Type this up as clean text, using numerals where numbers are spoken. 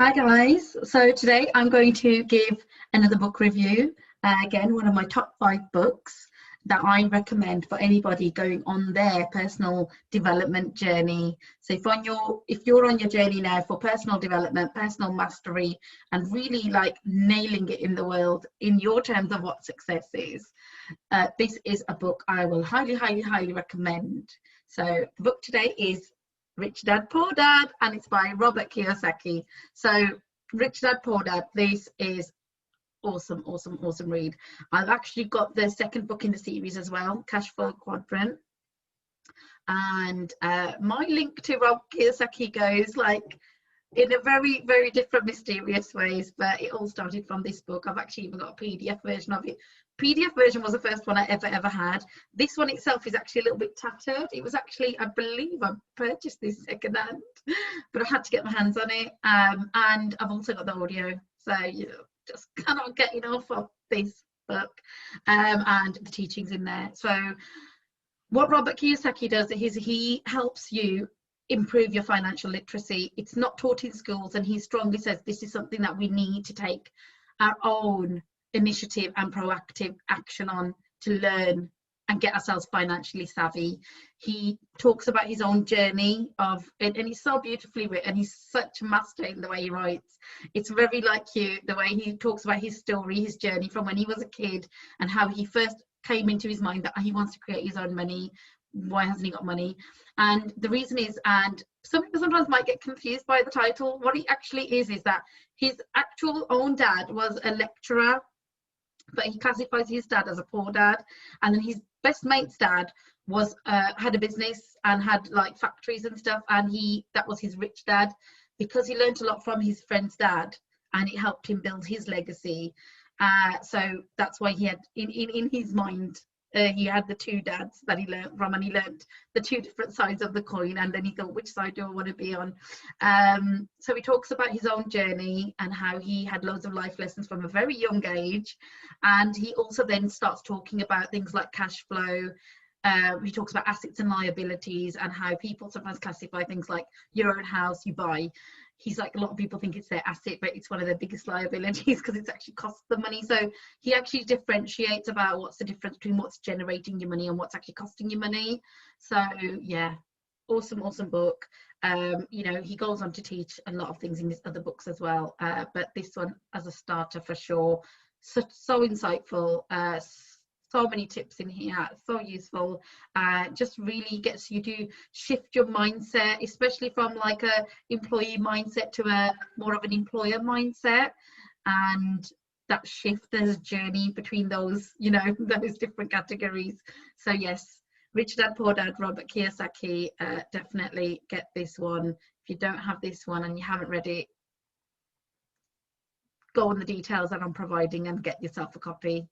Hi guys, so today I'm going to give another book review. Again, one of my top 5 books that I recommend for anybody going on their personal development journey. So if you're on your journey now for personal development, personal mastery, and really like nailing it in the world in your terms of what success is, this is a book I will highly recommend. So the book today is Rich Dad Poor Dad, and it's by Robert Kiyosaki. So Rich Dad Poor Dad, this is awesome read. I've actually got the second book in the series as well, Cashflow Quadrant, and my link to Rob Kiyosaki goes like in a very different mysterious ways, but it all started from this book. I've actually even got a PDF version of it. PDF version was the first one I ever had. This one itself is actually a little bit tattered. It was actually, I believe I purchased this secondhand, but I had to get my hands on it. And I've also got the audio, so you know, just cannot get enough of this book and the teachings in there. So what Robert Kiyosaki does is he helps you improve your financial literacy. It's not taught in schools, and he strongly says this is something that we need to take our own initiative and proactive action on to learn and get ourselves financially savvy. He talks about his own journey and he's so beautifully written. He's such a master in the way he writes. It's very like you, the way he talks about his story, his journey from when he was a kid and how he first came into his mind that he wants to create his own money. Why hasn't he got money? And the reason is, and some people sometimes might get confused by the title, what he actually is that his actual own dad was a lecturer, but he classifies his dad as a poor dad. And then his best mate's dad was had a business and had like factories and stuff, and that was his rich dad, because he learned a lot from his friend's dad and it helped him build his legacy. So that's why he had in his mind he had the two dads that he learned from, and he learned the two different sides of the coin, and then he thought, which side do I want to be on? So he talks about his own journey and how he had loads of life lessons from a very young age, and he also then starts talking about things like cash flow. He talks about assets and liabilities and how people sometimes classify things like your own house you buy. He's like, a lot of people think it's their asset, but it's one of their biggest liabilities because it's actually costs them money. So he actually differentiates about what's the difference between what's generating your money and what's actually costing you money. So yeah, awesome book. You know, he goes on to teach a lot of things in his other books as well, but this one as a starter for sure, so insightful. So many tips in here, so useful. Just really gets you to shift your mindset, especially from like a employee mindset to a more of an employer mindset, and that shift, there's a journey between those, you know, those different categories. So yes, Rich Dad Poor Dad, Robert Kiyosaki, definitely get this one. If you don't have this one and you haven't read it, go on the details that I'm providing and get yourself a copy.